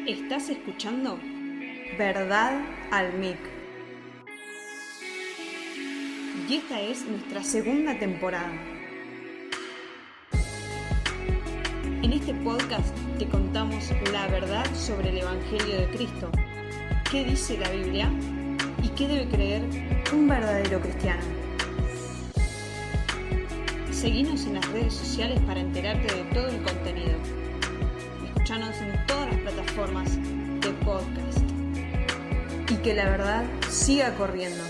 Estás escuchando Verdad al Mic. Y esta es nuestra segunda temporada. En este podcast te contamos la verdad sobre el Evangelio de Cristo, qué dice la Biblia y qué debe creer un verdadero cristiano. Seguinos en las redes sociales para enterarte de todo el contenido. Escuchanos en todas las plataformas de podcast. Y que la verdad siga corriendo.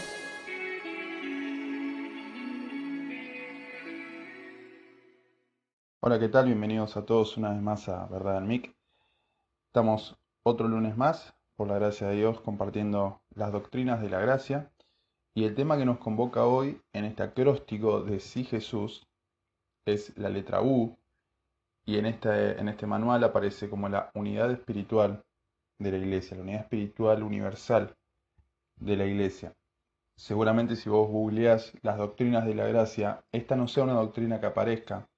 Hola, ¿qué tal? Bienvenidos a todos una vez más a Verdad al Mic. Estamos otro lunes más, por la gracia de Dios, compartiendo las doctrinas de la gracia. Y el tema que nos convoca hoy en este acróstico de Sí Jesús es la letra U. Y en este manual aparece como la unidad espiritual de la iglesia, la unidad espiritual universal de la iglesia. Seguramente si vos googleás las doctrinas de la gracia, esta no sea una doctrina que aparezca,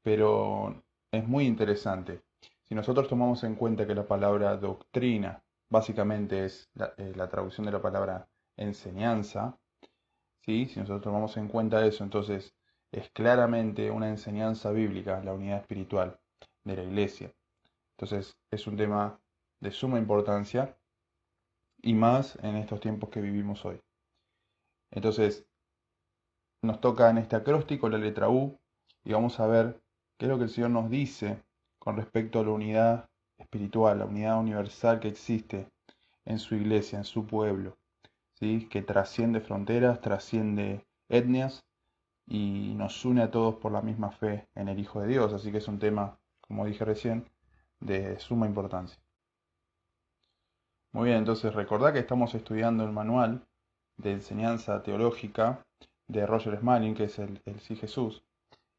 pero es muy interesante. Si nosotros tomamos en cuenta que la palabra doctrina básicamente es la traducción de la palabra enseñanza, ¿sí? Si nosotros tomamos en cuenta eso, entonces es claramente una enseñanza bíblica, la unidad espiritual de la iglesia. Entonces es un tema de suma importancia y más en estos tiempos que vivimos hoy. Entonces nos toca en este acróstico la letra U y vamos a ver qué es lo que el Señor nos dice con respecto a la unidad espiritual, la unidad universal que existe en su iglesia, en su pueblo, ¿sí? Que trasciende fronteras, trasciende etnias y nos une a todos por la misma fe en el Hijo de Dios. Así que es un tema, como dije recién, de suma importancia. Muy bien, entonces recordá que estamos estudiando el manual de enseñanza teológica de Roger Smalling, que es el Sí Jesús.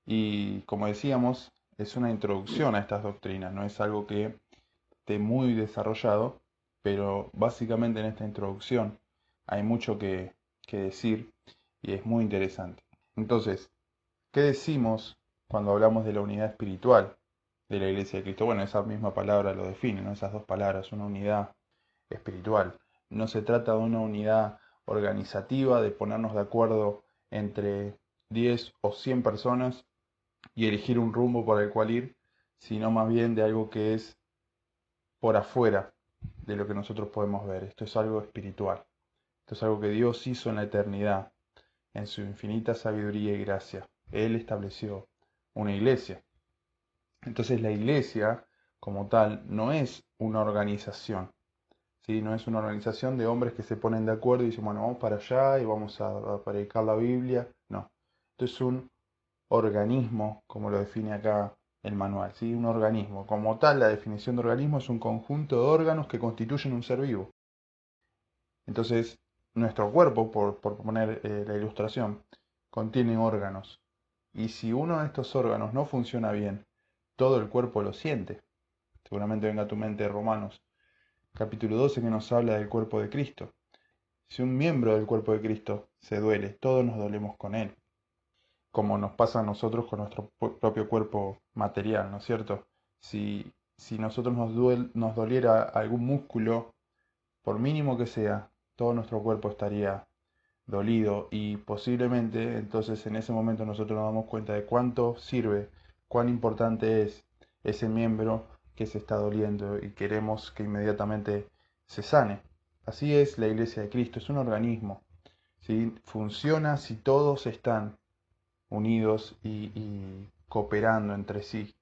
Y como decíamos, es una introducción a estas doctrinas, no es algo que esté muy desarrollado, pero básicamente en esta introducción hay mucho que decir y es muy interesante. Entonces, ¿qué decimos cuando hablamos de la unidad espiritual de la Iglesia de Cristo? Bueno, esa misma palabra lo define, ¿no? Esas dos palabras, una unidad espiritual. No se trata de una unidad organizativa, de ponernos de acuerdo entre 10 o 100 personas y elegir un rumbo por el cual ir, sino más bien de algo que es por afuera de lo que nosotros podemos ver. Esto es algo espiritual. Esto es algo que Dios hizo en la eternidad, en su infinita sabiduría y gracia. Él estableció una iglesia. Entonces la iglesia, como tal, no es una organización, ¿sí? No es una organización de hombres que se ponen de acuerdo y dicen, bueno, vamos para allá y vamos a predicar la Biblia. No. Esto es un organismo, como lo define acá el manual, ¿sí? Un organismo. Como tal, la definición de organismo es un conjunto de órganos que constituyen un ser vivo. Entonces, nuestro cuerpo, por poner la ilustración, contiene órganos. Y si uno de estos órganos no funciona bien, todo el cuerpo lo siente. Seguramente venga a tu mente Romanos capítulo 12 que nos habla del cuerpo de Cristo. Si un miembro del cuerpo de Cristo se duele, todos nos dolemos con él, como nos pasa a nosotros con nuestro propio cuerpo material, ¿no es cierto? Si nosotros nos doliera algún músculo, por mínimo que sea, todo nuestro cuerpo estaría dolido y posiblemente entonces en ese momento nosotros nos damos cuenta de cuánto sirve, cuán importante es ese miembro que se está doliendo y queremos que inmediatamente se sane. Así es la Iglesia de Cristo, es un organismo, ¿sí? Funciona si todos están unidos y cooperando entre sí.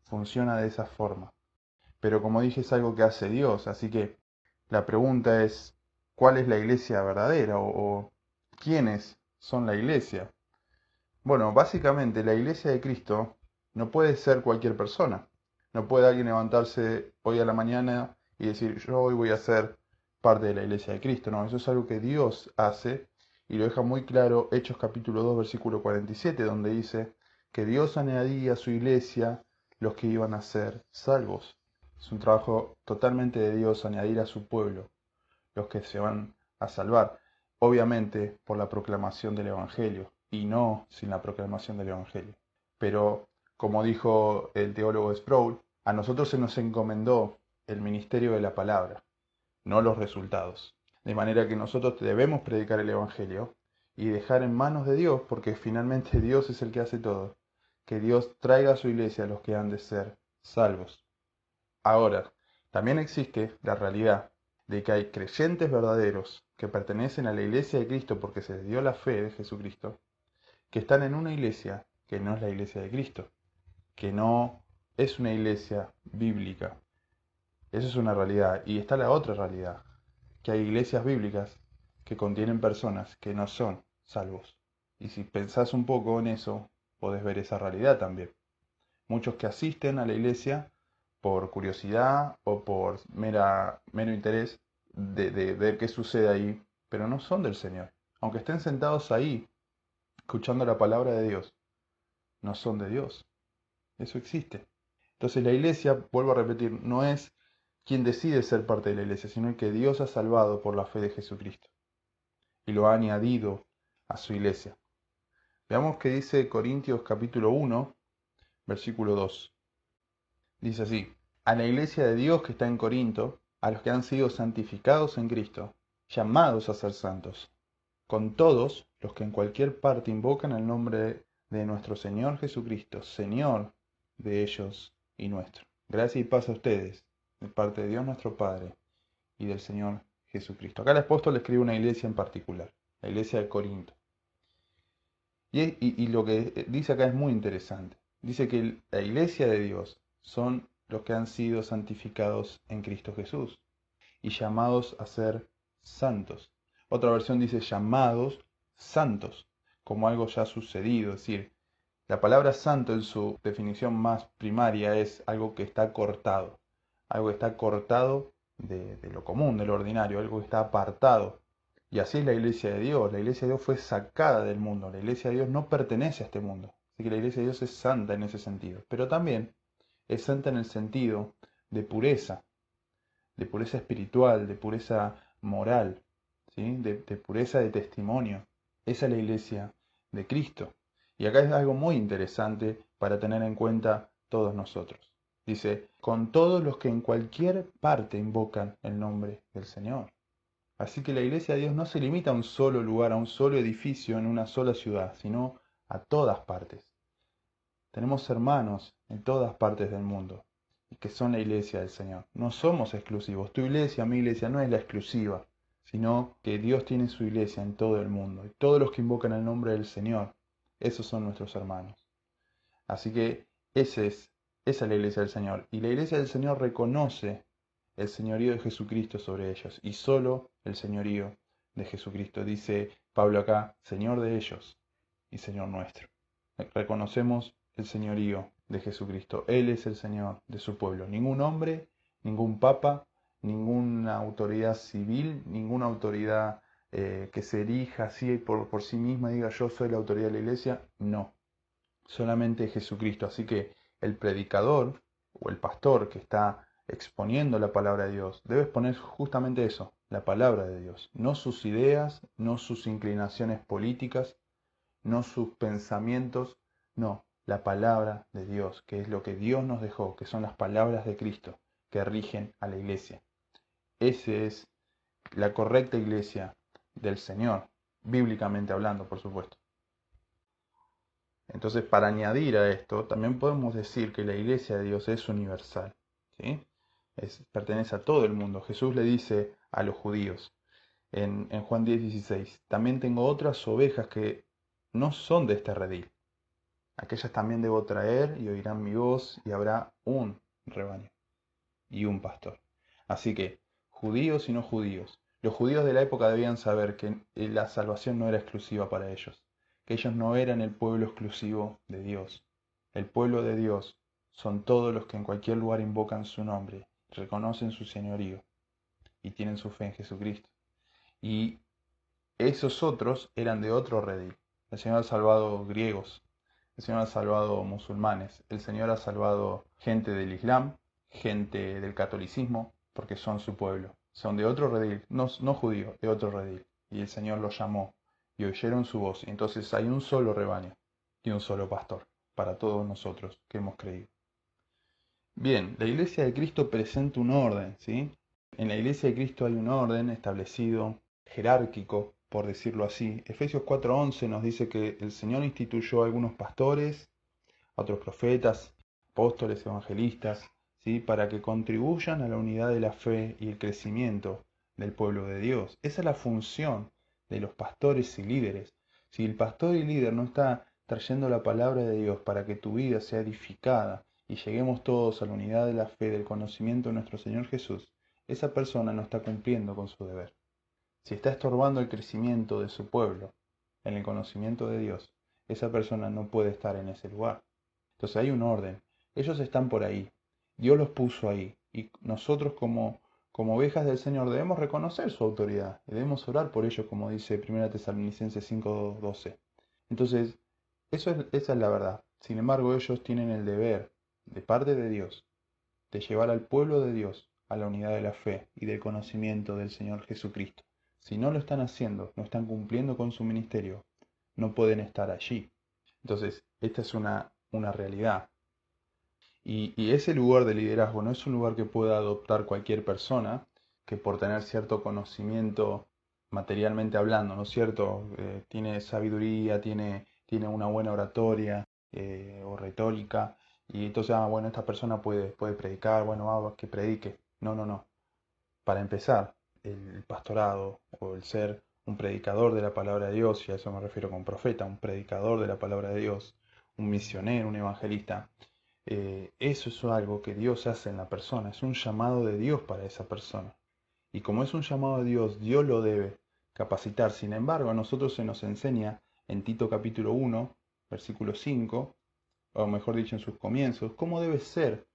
Funciona de esa forma. Pero como dije, es algo que hace Dios, así que la pregunta es, ¿cuál es la iglesia verdadera? O ¿quiénes son la iglesia? Bueno, básicamente la iglesia de Cristo no puede ser cualquier persona. No puede alguien levantarse hoy a la mañana y decir, yo hoy voy a ser parte de la iglesia de Cristo. No, eso es algo que Dios hace y lo deja muy claro Hechos capítulo 2 versículo 47, donde dice que Dios añadía a su iglesia los que iban a ser salvos. Es un trabajo totalmente de Dios añadir a su pueblo los que se van a salvar, obviamente por la proclamación del Evangelio y no sin la proclamación del Evangelio. Pero, como dijo el teólogo Sproul, a nosotros se nos encomendó el ministerio de la palabra, no los resultados. De manera que nosotros debemos predicar el Evangelio y dejar en manos de Dios, porque finalmente Dios es el que hace todo, que Dios traiga a su iglesia a los que han de ser salvos. Ahora, también existe la realidad de que hay creyentes verdaderos que pertenecen a la iglesia de Cristo porque se les dio la fe de Jesucristo, que están en una iglesia que no es la iglesia de Cristo, que no es una iglesia bíblica. Eso es una realidad. Y está la otra realidad, que hay iglesias bíblicas que contienen personas que no son salvos. Y si pensás un poco en eso, podés ver esa realidad también. Muchos que asisten a la iglesia por curiosidad o por mero interés de ver qué sucede ahí, pero no son del Señor. Aunque estén sentados ahí, escuchando la palabra de Dios, no son de Dios. Eso existe. Entonces la iglesia, vuelvo a repetir, no es quien decide ser parte de la iglesia, sino el que Dios ha salvado por la fe de Jesucristo y lo ha añadido a su iglesia. Veamos qué dice Corintios capítulo 1, versículo 2. Dice así: a la iglesia de Dios que está en Corinto, a los que han sido santificados en Cristo, llamados a ser santos, con todos los que en cualquier parte invocan el nombre de nuestro Señor Jesucristo, Señor de ellos y nuestro. Gracia y paz a ustedes, de parte de Dios nuestro Padre y del Señor Jesucristo. Acá el apóstol escribe una iglesia en particular, la iglesia de Corinto. Y lo que dice acá es muy interesante. Dice que la iglesia de Dios son los que han sido santificados en Cristo Jesús y llamados a ser santos. Otra versión dice llamados santos, como algo ya sucedido. Es decir, la palabra santo en su definición más primaria es algo que está cortado. Algo que está cortado de lo común, de lo ordinario, algo que está apartado. Y así es la iglesia de Dios. La iglesia de Dios fue sacada del mundo. La iglesia de Dios no pertenece a este mundo. Así que la iglesia de Dios es santa en ese sentido. Pero también es santa en el sentido de pureza espiritual, de pureza moral, ¿sí? de pureza de testimonio. Esa es la iglesia de Cristo. Y acá es algo muy interesante para tener en cuenta todos nosotros. Dice, con todos los que en cualquier parte invocan el nombre del Señor. Así que la iglesia de Dios no se limita a un solo lugar, a un solo edificio, en una sola ciudad, sino a todas partes. Tenemos hermanos en todas partes del mundo, que son la iglesia del Señor. No somos exclusivos. Tu iglesia, mi iglesia, no es la exclusiva, sino que Dios tiene su iglesia en todo el mundo. Y todos los que invocan el nombre del Señor, esos son nuestros hermanos. Así que esa es la iglesia del Señor. Y la iglesia del Señor reconoce el señorío de Jesucristo sobre ellos. Y solo el señorío de Jesucristo. Dice Pablo acá, Señor de ellos y Señor nuestro. Reconocemos el señorío de Jesucristo. Él es el Señor de su pueblo. Ningún hombre, ningún papa, ninguna autoridad civil, ninguna autoridad que se erija así por sí misma, diga yo soy la autoridad de la iglesia. No, solamente Jesucristo. Así que el predicador o el pastor que está exponiendo la palabra de Dios debe exponer justamente eso, la palabra de Dios. No sus ideas, no sus inclinaciones políticas, no sus pensamientos, no, la palabra de Dios, que es lo que Dios nos dejó, que son las palabras de Cristo que rigen a la iglesia. Esa es la correcta iglesia del Señor, bíblicamente hablando, por supuesto. Entonces, para añadir a esto, también podemos decir que la iglesia de Dios es universal, ¿sí? Pertenece a todo el mundo. Jesús le dice a los judíos en Juan 10:16, también tengo otras ovejas que no son de este redil. Aquellas también debo traer y oirán mi voz y habrá un rebaño y un pastor. Así que, judíos y no judíos. Los judíos de la época debían saber que la salvación no era exclusiva para ellos, que ellos no eran el pueblo exclusivo de Dios. El pueblo de Dios son todos los que en cualquier lugar invocan su nombre, reconocen su señorío y tienen su fe en Jesucristo. Y esos otros eran de otro redil. El Señor ha salvado griegos, el Señor ha salvado musulmanes, el Señor ha salvado gente del Islam, gente del catolicismo, porque son su pueblo. Son de otro redil, no judíos, de otro redil. Y el Señor los llamó y oyeron su voz. Y entonces hay un solo rebaño y un solo pastor para todos nosotros que hemos creído. Bien, la Iglesia de Cristo presenta un orden, ¿sí? En la Iglesia de Cristo hay un orden establecido, jerárquico, por decirlo así. Efesios 4:11 nos dice que el Señor instituyó a algunos pastores, a otros profetas, apóstoles, evangelistas, ¿sí? Para que contribuyan a la unidad de la fe y el crecimiento del pueblo de Dios. Esa es la función de los pastores y líderes. Si el pastor y líder no está trayendo la palabra de Dios para que tu vida sea edificada y lleguemos todos a la unidad de la fe, del conocimiento de nuestro Señor Jesús, esa persona no está cumpliendo con su deber. Si está estorbando el crecimiento de su pueblo en el conocimiento de Dios, esa persona no puede estar en ese lugar. Entonces hay un orden. Ellos están por ahí. Dios los puso ahí. Y nosotros como ovejas del Señor debemos reconocer su autoridad. Y debemos orar por ellos, como dice 1 Tesalonicenses 5:12. Entonces, esa es la verdad. Sin embargo, ellos tienen el deber, de parte de Dios, de llevar al pueblo de Dios a la unidad de la fe y del conocimiento del Señor Jesucristo. Si no lo están haciendo, no están cumpliendo con su ministerio, no pueden estar allí. Entonces, esta es una realidad. Y ese lugar de liderazgo no es un lugar que pueda adoptar cualquier persona que por tener cierto conocimiento materialmente hablando, ¿no es cierto? Tiene sabiduría, tiene una buena oratoria o retórica, y entonces, bueno, esta persona puede predicar, bueno, que predique. No, no, no. Para empezar, el pastorado o el ser un predicador de la palabra de Dios, y a eso me refiero con profeta, un predicador de la palabra de Dios, un misionero, un evangelista, eso es algo que Dios hace en la persona, es un llamado de Dios para esa persona. Y como es un llamado de Dios, Dios lo debe capacitar. Sin embargo, a nosotros se nos enseña en Tito capítulo 1, versículo 5, o mejor dicho en sus comienzos, cómo debe ser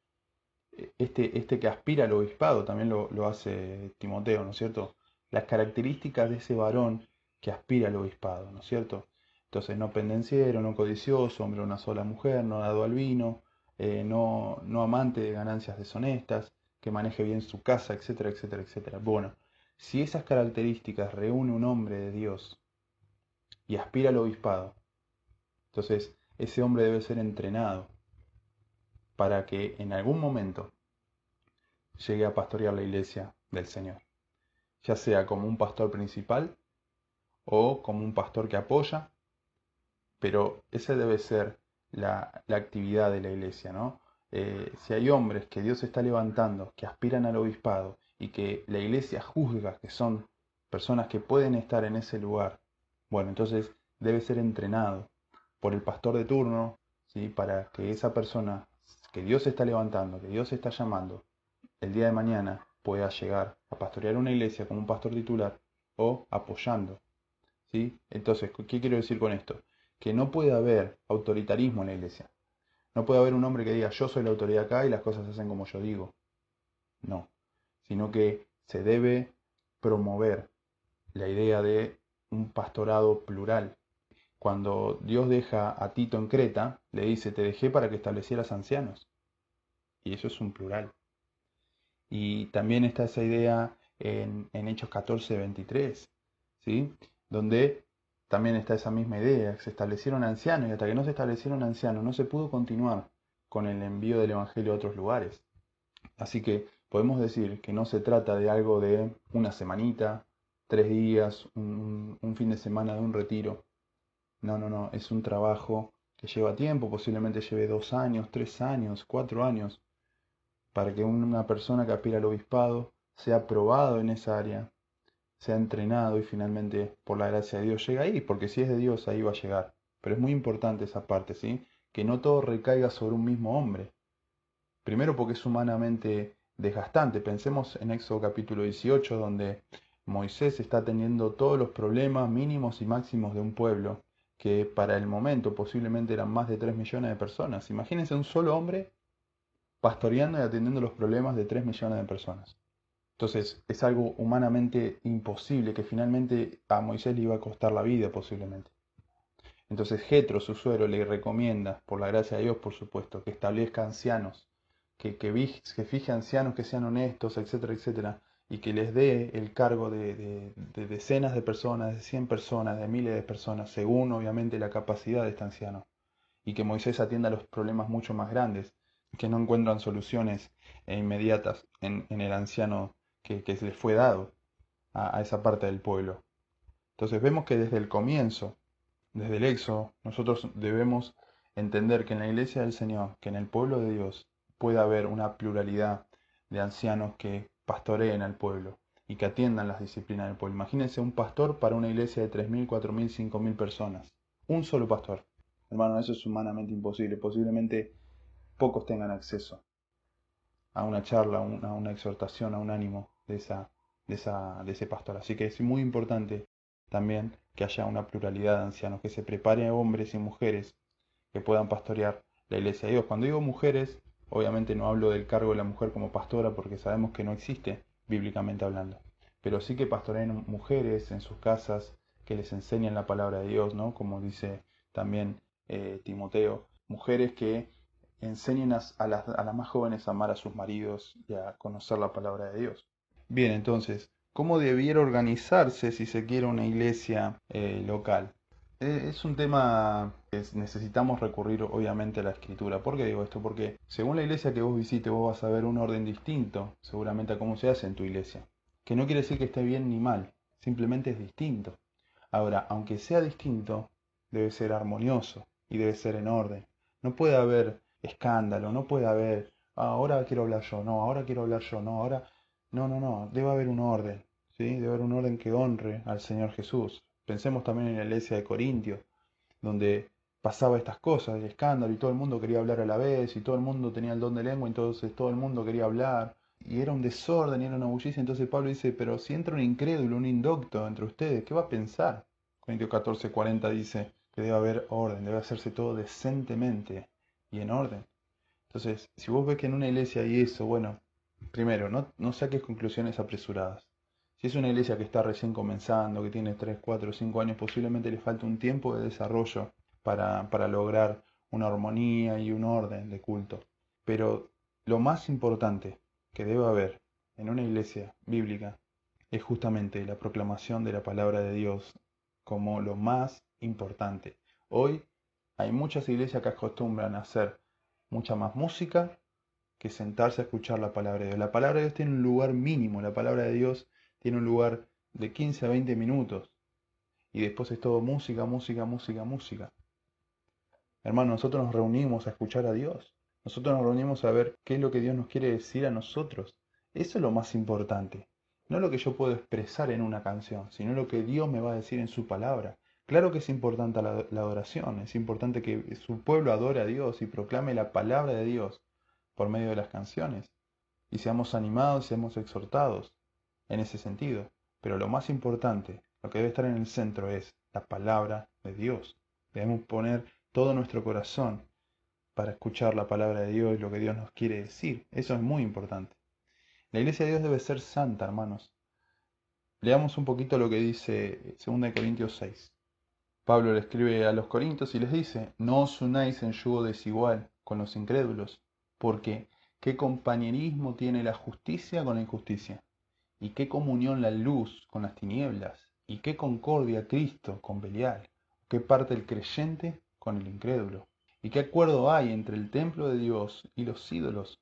este que aspira al obispado, también lo hace Timoteo, ¿no es cierto? Las características de ese varón que aspira al obispado, ¿no es cierto? Entonces, no pendenciero, no codicioso, hombre de una sola mujer, no dado al vino, no amante de ganancias deshonestas, que maneje bien su casa, etcétera, etcétera, etcétera. Bueno, si esas características reúne un hombre de Dios y aspira al obispado, entonces ese hombre debe ser entrenado para que en algún momento llegue a pastorear la iglesia del Señor, ya sea como un pastor principal o como un pastor que apoya, pero esa debe ser la actividad de la iglesia, ¿no? Si hay hombres que Dios está levantando, que aspiran al obispado y que la iglesia juzga que son personas que pueden estar en ese lugar, bueno, entonces debe ser entrenado por el pastor de turno, ¿sí? Para que esa persona que Dios está levantando, que Dios está llamando, el día de mañana pueda llegar a pastorear una iglesia como un pastor titular o apoyando, ¿sí? Entonces, ¿qué quiero decir con esto? Que no puede haber autoritarismo en la iglesia. No puede haber un hombre que diga yo soy la autoridad acá y las cosas se hacen como yo digo. No, sino que se debe promover la idea de un pastorado plural. Cuando Dios deja a Tito en Creta, le dice, te dejé para que establecieras ancianos. Y eso es un plural. Y también está esa idea en Hechos 14:23, ¿sí? Donde también está esa misma idea, se establecieron ancianos y hasta que no se establecieron ancianos no se pudo continuar con el envío del Evangelio a otros lugares. Así que podemos decir que no se trata de algo de una semanita, 3 días, un fin de semana de un retiro. No, no, no, es un trabajo que lleva tiempo, posiblemente lleve 2 años, 3 años, 4 años, para que una persona que aspira al obispado sea probado en esa área, sea entrenado y finalmente, por la gracia de Dios, llegue ahí, porque si es de Dios, ahí va a llegar. Pero es muy importante esa parte, ¿sí? Que no todo recaiga sobre un mismo hombre. Primero porque es humanamente desgastante. Pensemos en Éxodo capítulo 18, donde Moisés está teniendo todos los problemas mínimos y máximos de un pueblo, que para el momento posiblemente eran más de 3 millones de personas. Imagínense un solo hombre pastoreando y atendiendo los problemas de 3 millones de personas. Entonces es algo humanamente imposible que finalmente a Moisés le iba a costar la vida posiblemente. Entonces Jetro, su suegro, le recomienda, por la gracia de Dios por supuesto, que establezca ancianos, que fije ancianos que sean honestos, etcétera, etcétera, y que les dé el cargo de decenas de personas, de 100 personas, de miles de personas, según obviamente la capacidad de este anciano. Y que Moisés atienda los problemas mucho más grandes, que no encuentran soluciones inmediatas en el anciano que se les fue dado a esa parte del pueblo. Entonces vemos que desde el comienzo, desde el Éxodo, nosotros debemos entender que en la iglesia del Señor, que en el pueblo de Dios, puede haber una pluralidad de ancianos que pastoreen al pueblo y que atiendan las disciplinas del pueblo. Imagínense un pastor para una iglesia de 3.000, 4.000, 5.000 personas. Un solo pastor. Hermano, eso es humanamente imposible. Posiblemente pocos tengan acceso a una charla, a una exhortación, a un ánimo de ese pastor. Así que es muy importante también que haya una pluralidad de ancianos, que se preparen hombres y mujeres que puedan pastorear la iglesia de Dios. Cuando digo mujeres, obviamente no hablo del cargo de la mujer como pastora porque sabemos que no existe bíblicamente hablando, pero sí que pastoreen mujeres en sus casas, que les enseñen la palabra de Dios, ¿no? Como dice también Timoteo, mujeres que enseñen a las más jóvenes a amar a sus maridos y a conocer la palabra de Dios. Bien, entonces, ¿cómo debiera organizarse si se quiere una iglesia local? Es un tema que necesitamos recurrir obviamente a la escritura. ¿Por qué digo esto? Porque según la iglesia que vos visites, vos vas a ver un orden distinto, seguramente a cómo se hace en tu iglesia. Que no quiere decir que esté bien ni mal, simplemente es distinto. Ahora, aunque sea distinto, debe ser armonioso y debe ser en orden. No puede haber escándalo, no puede haber, ahora quiero hablar yo, no, ahora quiero hablar yo, no, ahora... No, no, no, debe haber un orden, ¿sí? Debe haber un orden que honre al Señor Jesús. Pensemos también en la iglesia de Corintios, donde pasaba estas cosas, el escándalo, y todo el mundo quería hablar a la vez, y todo el mundo tenía el don de lengua, entonces todo el mundo quería hablar, y era un desorden, y era una bullicia. Entonces Pablo dice, pero si entra un incrédulo, un indocto entre ustedes, ¿qué va a pensar? Corintios 14:40 dice que debe haber orden, debe hacerse todo decentemente y en orden. Entonces, si vos ves que en una iglesia hay eso, bueno, primero, no saques conclusiones apresuradas. Si es una iglesia que está recién comenzando, que tiene 3, 4, 5 años, posiblemente le falta un tiempo de desarrollo para lograr una armonía y un orden de culto. Pero lo más importante que debe haber en una iglesia bíblica es justamente la proclamación de la palabra de Dios como lo más importante. Hoy hay muchas iglesias que acostumbran a hacer mucha más música que sentarse a escuchar la palabra de Dios. La palabra de Dios tiene un lugar mínimo, la palabra de Dios tiene un lugar de 15 a 20 minutos y después es todo música, música, música, música. Hermano, nosotros nos reunimos a escuchar a Dios. Nosotros nos reunimos a ver qué es lo que Dios nos quiere decir a nosotros. Eso es lo más importante. No lo que yo puedo expresar en una canción, sino lo que Dios me va a decir en su palabra. Claro que es importante la adoración, es importante que su pueblo adore a Dios y proclame la palabra de Dios por medio de las canciones. Y seamos animados, seamos exhortados en ese sentido. Pero lo más importante, lo que debe estar en el centro es la palabra de Dios. Debemos poner todo nuestro corazón para escuchar la palabra de Dios y lo que Dios nos quiere decir. Eso es muy importante. La iglesia de Dios debe ser santa, hermanos. Leamos un poquito lo que dice 2 Corintios 6. Pablo le escribe a los corintios y les dice, no os unáis en yugo desigual con los incrédulos, porque ¿qué compañerismo tiene la justicia con la injusticia? ¿Y qué comunión la luz con las tinieblas? ¿Y qué concordia Cristo con Belial? ¿Qué parte el creyente con el incrédulo? ¿Y qué acuerdo hay entre el templo de Dios y los ídolos?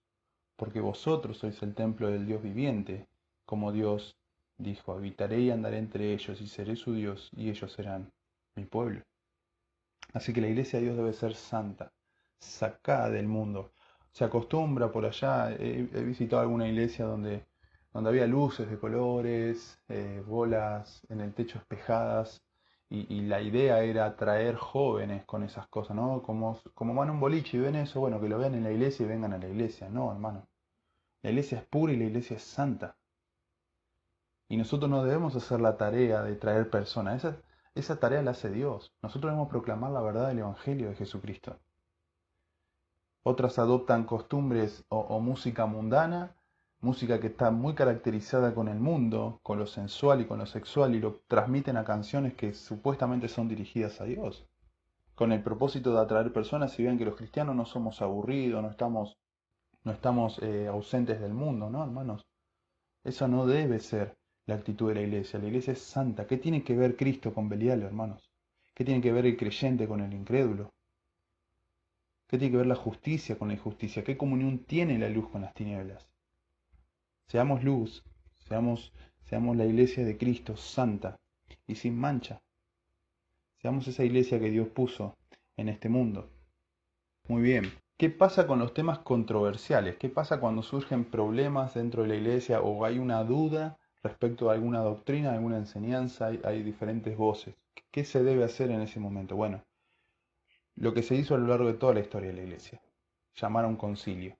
Porque vosotros sois el templo del Dios viviente, como Dios dijo, habitaré y andaré entre ellos y seré su Dios y ellos serán mi pueblo. Así que la iglesia de Dios debe ser santa, sacada del mundo. Se acostumbra por allá, he visitado alguna iglesia donde había luces de colores, bolas en el techo espejadas, y la idea era atraer jóvenes con esas cosas, ¿no? Como van a un boliche y ven eso, bueno, que lo vean en la iglesia y vengan a la iglesia. No, hermano. La iglesia es pura y la iglesia es santa. Y nosotros no debemos hacer la tarea de traer personas. Esa tarea la hace Dios. Nosotros debemos proclamar la verdad del Evangelio de Jesucristo. Otras adoptan costumbres o música mundana, música que está muy caracterizada con el mundo, con lo sensual y con lo sexual, y lo transmiten a canciones que supuestamente son dirigidas a Dios, con el propósito de atraer personas. Y vean que los cristianos no somos aburridos, no estamos ausentes del mundo, ¿no, hermanos? Eso no debe ser la actitud de la iglesia. La iglesia es santa. ¿Qué tiene que ver Cristo con Belial, hermanos? ¿Qué tiene que ver el creyente con el incrédulo? ¿Qué tiene que ver la justicia con la injusticia? ¿Qué comunión tiene la luz con las tinieblas? Seamos luz, seamos la iglesia de Cristo santa y sin mancha. Seamos esa iglesia que Dios puso en este mundo. Muy bien. ¿Qué pasa con los temas controversiales? ¿Qué pasa cuando surgen problemas dentro de la iglesia o hay una duda respecto a alguna doctrina, alguna enseñanza? Hay diferentes voces. ¿Qué se debe hacer en ese momento? Bueno, lo que se hizo a lo largo de toda la historia de la iglesia, llamar a un concilio.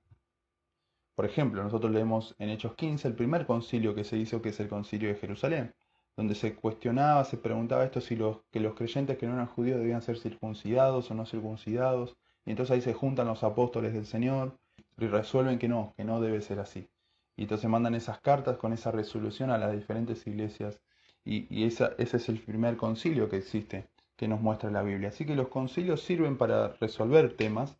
Por ejemplo, nosotros leemos en Hechos 15 el primer concilio que se hizo, que es el concilio de Jerusalén, donde se cuestionaba, se preguntaba esto si que los creyentes que no eran judíos debían ser circuncidados o no circuncidados, y entonces ahí se juntan los apóstoles del Señor y resuelven que no debe ser así. Y entonces mandan esas cartas con esa resolución a las diferentes iglesias, y ese es el primer concilio que existe, que nos muestra la Biblia. Así que los concilios sirven para resolver temas,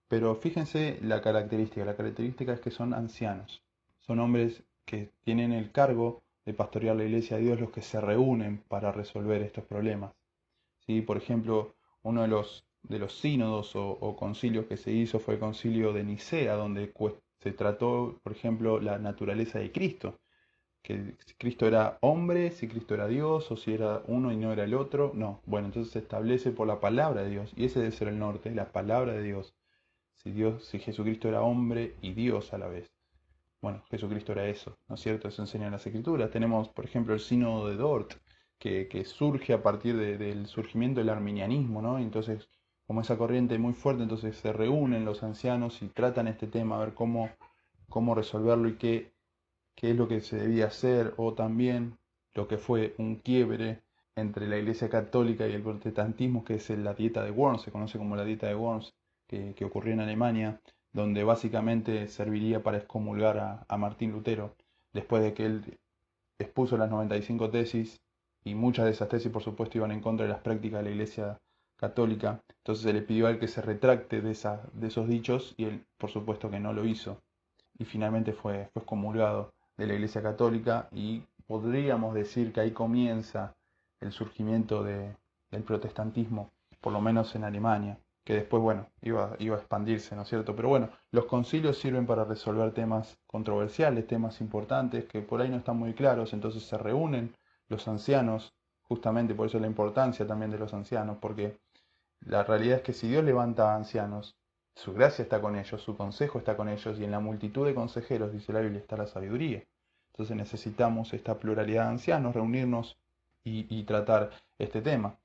pero fíjense la característica es que son ancianos, son hombres que tienen el cargo de pastorear la iglesia de Dios, los que se reúnen para resolver estos problemas. ¿Sí? Por ejemplo, uno de los sínodos o concilios que se hizo fue el concilio de Nicea, donde se trató, por ejemplo, la naturaleza de Cristo, que si Cristo era hombre, si Cristo era Dios, o si era uno y no era el otro. No, bueno, entonces se establece por la palabra de Dios, y ese debe ser el norte, la palabra de Dios. Si Jesucristo era hombre y Dios a la vez. Bueno, Jesucristo era eso, ¿no es cierto? Eso enseñan las Escrituras. Tenemos, por ejemplo, el sínodo de Dort, que surge a partir del surgimiento del arminianismo, ¿no? Entonces, como esa corriente muy fuerte, entonces se reúnen los ancianos y tratan este tema, a ver cómo resolverlo y qué es lo que se debía hacer, o también lo que fue un quiebre entre la Iglesia Católica y el protestantismo, que es la dieta de Worms, se conoce como la dieta de Worms, que ocurrió en Alemania, donde básicamente serviría para excomulgar a Martín Lutero, después de que él expuso las 95 tesis, y muchas de esas tesis por supuesto iban en contra de las prácticas de la Iglesia Católica. Entonces se le pidió a él que se retracte de esos dichos, y él por supuesto que no lo hizo, y finalmente fue excomulgado de la Iglesia Católica, y podríamos decir que ahí comienza el surgimiento del protestantismo, por lo menos en Alemania, que después, bueno, iba a expandirse, ¿no es cierto? Pero bueno, los concilios sirven para resolver temas controversiales, temas importantes que por ahí no están muy claros, entonces se reúnen los ancianos, justamente por eso la importancia también de los ancianos, porque la realidad es que si Dios levanta a ancianos, su gracia está con ellos, su consejo está con ellos, y en la multitud de consejeros, dice la Biblia, está la sabiduría. Entonces necesitamos esta pluralidad de ancianos, reunirnos y tratar este tema.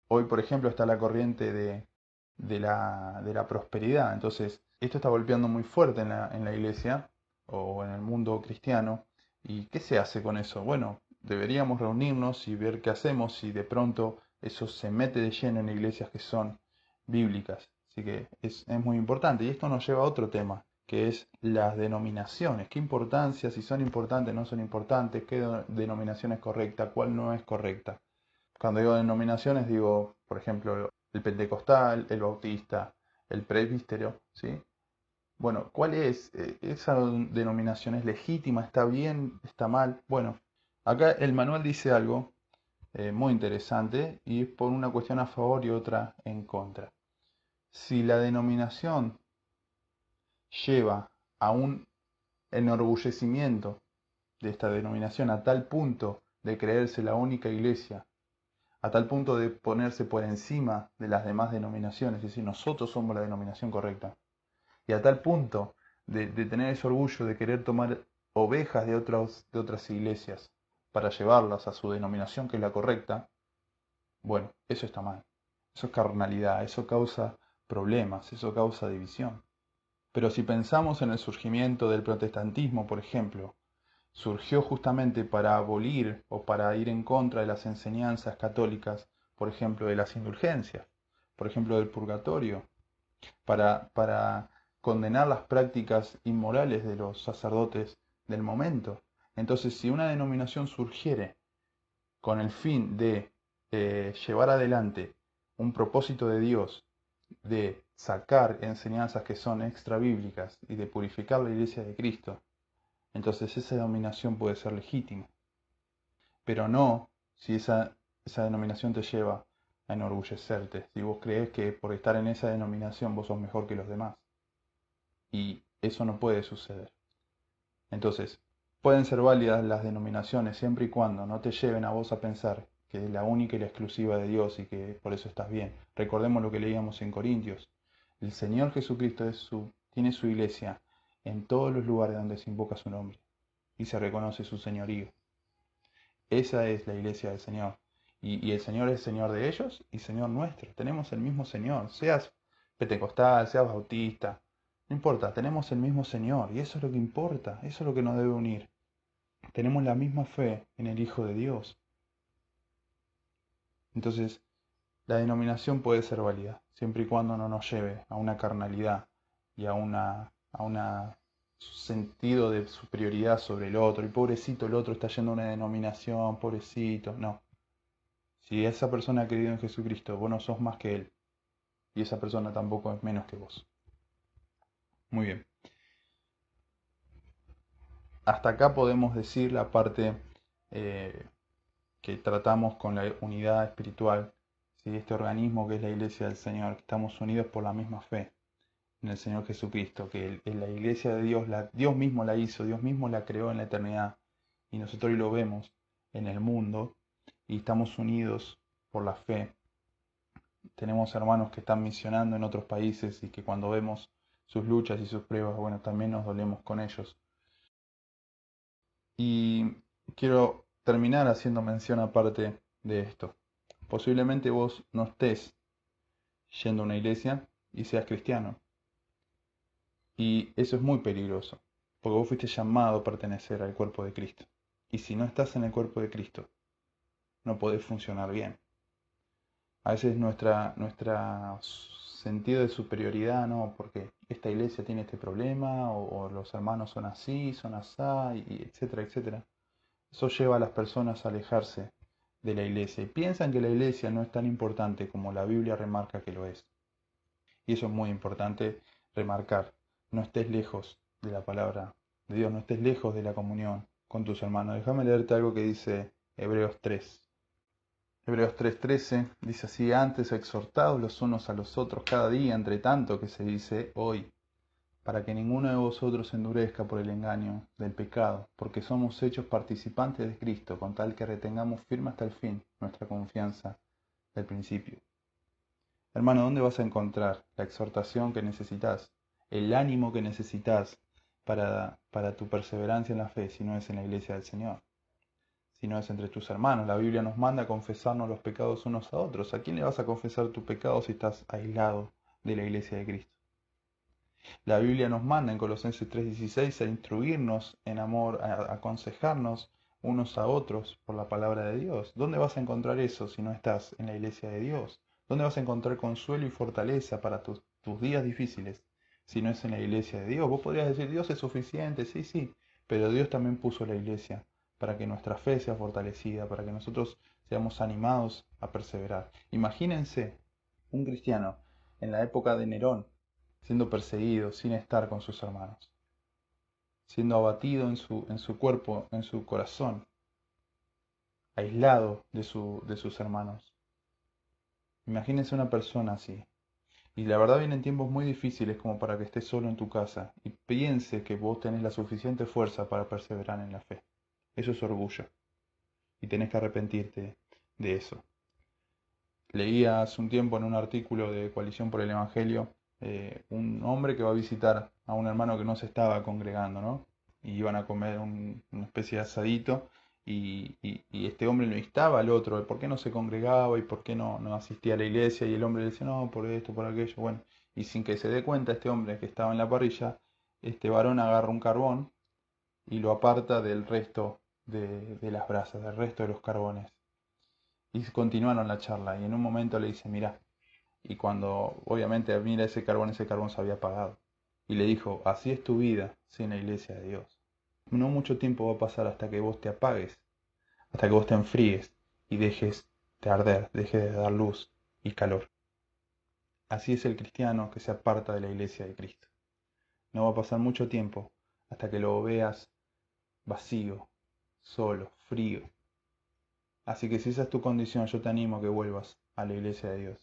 Hoy, por ejemplo, está la corriente de la prosperidad. Entonces, esto está golpeando muy fuerte en la iglesia o en el mundo cristiano. ¿Y qué se hace con eso? Bueno, deberíamos reunirnos y ver qué hacemos si de pronto eso se mete de lleno en iglesias que son bíblicas. Así que es muy importante. Y esto nos lleva a otro tema, que es las denominaciones. ¿Qué importancia? Si son importantes, no son importantes. ¿Qué denominación es correcta? ¿Cuál no es correcta? Cuando digo denominaciones, digo, por ejemplo, el pentecostal, el bautista, el presbítero, ¿sí? Bueno, ¿cuál es? ¿Esa denominación es legítima? ¿Está bien? ¿Está mal? Bueno, acá el manual dice algo muy interesante, y es por una cuestión a favor y otra en contra. Si la denominación lleva a un enorgullecimiento de esta denominación a tal punto de creerse la única iglesia, a tal punto de ponerse por encima de las demás denominaciones, es decir, nosotros somos la denominación correcta, y a tal punto de tener ese orgullo de querer tomar ovejas de otras iglesias para llevarlas a su denominación, que es la correcta, bueno, eso está mal. Eso es carnalidad, eso causa problemas, eso causa división. Pero si pensamos en el surgimiento del protestantismo, por ejemplo, surgió justamente para abolir o para ir en contra de las enseñanzas católicas, por ejemplo, de las indulgencias, por ejemplo, del purgatorio, para condenar las prácticas inmorales de los sacerdotes del momento. Entonces, si una denominación surgiere con el fin de llevar adelante un propósito de Dios, de sacar enseñanzas que son extra bíblicas y de purificar la iglesia de Cristo, entonces esa denominación puede ser legítima. Pero no si esa denominación te lleva a enorgullecerte, si vos crees que por estar en esa denominación vos sos mejor que los demás. Y eso no puede suceder. Entonces, pueden ser válidas las denominaciones siempre y cuando no te lleven a vos a pensar que es la única y la exclusiva de Dios y que por eso estás bien. Recordemos lo que leíamos en Corintios. El Señor Jesucristo tiene su iglesia en todos los lugares donde se invoca su nombre y se reconoce su señorío. Esa es la iglesia del Señor. Y el Señor es Señor de ellos y Señor nuestro. Tenemos el mismo Señor. Seas pentecostal, seas bautista, no importa, tenemos el mismo Señor y eso es lo que importa, eso es lo que nos debe unir. Tenemos la misma fe en el Hijo de Dios. Entonces, la denominación puede ser válida, siempre y cuando no nos lleve a una carnalidad y a un sentido de superioridad sobre el otro. Y pobrecito, el otro está yendo a una denominación, pobrecito. No. Si esa persona ha creído en Jesucristo, vos no sos más que él. Y esa persona tampoco es menos que vos. Muy bien. Hasta acá podemos decir la parte eh, que tratamos con la unidad espiritual, ¿sí? Este organismo que es la iglesia del Señor, que estamos unidos por la misma fe en el Señor Jesucristo, que la iglesia de Dios, Dios mismo la hizo, Dios mismo la creó en la eternidad, y nosotros hoy lo vemos en el mundo, y estamos unidos por la fe. Tenemos hermanos que están misionando en otros países y que cuando vemos sus luchas y sus pruebas, bueno, también nos dolemos con ellos. Y quiero terminar haciendo mención aparte de esto. Posiblemente vos no estés yendo a una iglesia y seas cristiano. Y eso es muy peligroso, porque vos fuiste llamado a pertenecer al cuerpo de Cristo. Y si no estás en el cuerpo de Cristo, no podés funcionar bien. A veces nuestra sentido de superioridad, ¿no? Porque esta iglesia tiene este problema, o los hermanos son asá, y etcétera, etcétera. Eso lleva a las personas a alejarse de la iglesia y piensan que la iglesia no es tan importante como la Biblia remarca que lo es. Y eso es muy importante remarcar. No estés lejos de la palabra de Dios, no estés lejos de la comunión con tus hermanos. Déjame leerte algo que dice Hebreos 3. Hebreos 3:13 dice así: antes exhortados los unos a los otros cada día, entre tanto que se dice hoy, para que ninguno de vosotros se endurezca por el engaño del pecado, porque somos hechos participantes de Cristo, con tal que retengamos firme hasta el fin nuestra confianza del principio. Hermano, ¿dónde vas a encontrar la exhortación que necesitas, el ánimo que necesitas para tu perseverancia en la fe, si no es en la iglesia del Señor? Si no es entre tus hermanos. La Biblia nos manda a confesarnos los pecados unos a otros. ¿A quién le vas a confesar tu pecado si estás aislado de la iglesia de Cristo? La Biblia nos manda en Colosenses 3:16 a instruirnos en amor, a aconsejarnos unos a otros por la palabra de Dios. ¿Dónde vas a encontrar eso si no estás en la iglesia de Dios? ¿Dónde vas a encontrar consuelo y fortaleza para tus días difíciles si no es en la iglesia de Dios? Vos podrías decir, Dios es suficiente, sí, sí, pero Dios también puso la iglesia para que nuestra fe sea fortalecida, para que nosotros seamos animados a perseverar. Imagínense un cristiano en la época de Nerón, siendo perseguido sin estar con sus hermanos, siendo abatido en su cuerpo, en su corazón, aislado de sus hermanos. Imagínense una persona así. Y la verdad vienen tiempos muy difíciles como para que estés solo en tu casa y piense que vos tenés la suficiente fuerza para perseverar en la fe. Eso es orgullo. Y tenés que arrepentirte de eso. Leía hace un tiempo en un artículo de Coalición por el Evangelio un hombre que va a visitar a un hermano que no se estaba congregando, ¿no? Y iban a comer una especie de asadito y este hombre lo instaba al otro de por qué no se congregaba y por qué no asistía a la iglesia y el hombre le decía, no, por esto, por aquello, bueno. Y sin que se dé cuenta este hombre que estaba en la parrilla, este varón agarra un carbón y lo aparta del resto de las brasas, del resto de los carbones. Y continuaron la charla y en un momento le dice, mira, y cuando obviamente mira ese carbón se había apagado. Y le dijo, así es tu vida sin la iglesia de Dios. No mucho tiempo va a pasar hasta que vos te apagues, hasta que vos te enfríes y dejes de arder, dejes de dar luz y calor. Así es el cristiano que se aparta de la iglesia de Cristo. No va a pasar mucho tiempo hasta que lo veas vacío, solo, frío. Así que si esa es tu condición, yo te animo a que vuelvas a la iglesia de Dios.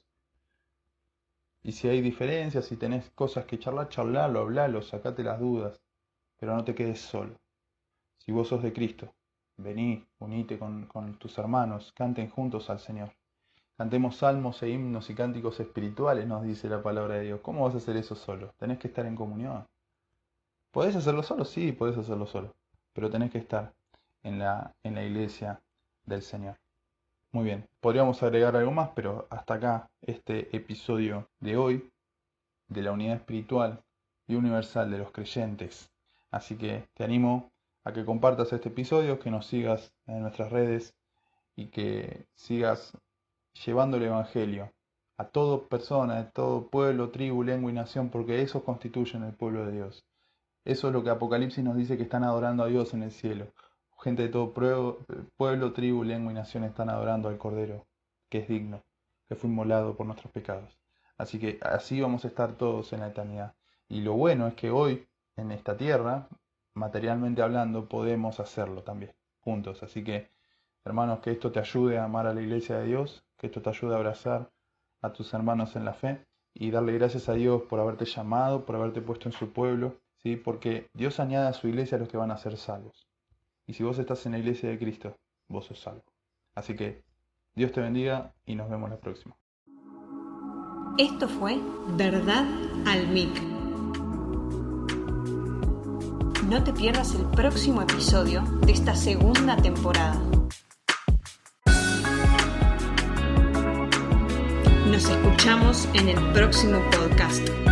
Y si hay diferencias, si tenés cosas que charlar, charlalo, hablalo, sacate las dudas, pero no te quedes solo. Si vos sos de Cristo, vení, unite con tus hermanos, canten juntos al Señor. Cantemos salmos e himnos y cánticos espirituales, nos dice la palabra de Dios. ¿Cómo vas a hacer eso solo? Tenés que estar en comunión. ¿Podés hacerlo solo? Sí, podés hacerlo solo, pero tenés que estar en la iglesia del Señor. Muy bien, podríamos agregar algo más, pero hasta acá este episodio de hoy de la unidad espiritual y universal de los creyentes. Así que te animo a que compartas este episodio, que nos sigas en nuestras redes y que sigas llevando el Evangelio a toda persona, a todo pueblo, tribu, lengua y nación, porque esos constituyen el pueblo de Dios. Eso es lo que Apocalipsis nos dice que están adorando a Dios en el cielo. Gente de todo pueblo, tribu, lengua y nación están adorando al Cordero, que es digno, que fue inmolado por nuestros pecados. Así que así vamos a estar todos en la eternidad. Y lo bueno es que hoy, en esta tierra, materialmente hablando, podemos hacerlo también, juntos. Así que, hermanos, que esto te ayude a amar a la iglesia de Dios, que esto te ayude a abrazar a tus hermanos en la fe y darle gracias a Dios por haberte llamado, por haberte puesto en su pueblo, ¿sí? Porque Dios añade a su iglesia a los que van a ser salvos. Y si vos estás en la iglesia de Cristo, vos sos salvo. Así que Dios te bendiga y nos vemos la próxima. Esto fue Verdad al Mic. No te pierdas el próximo episodio de esta segunda temporada. Nos escuchamos en el próximo podcast.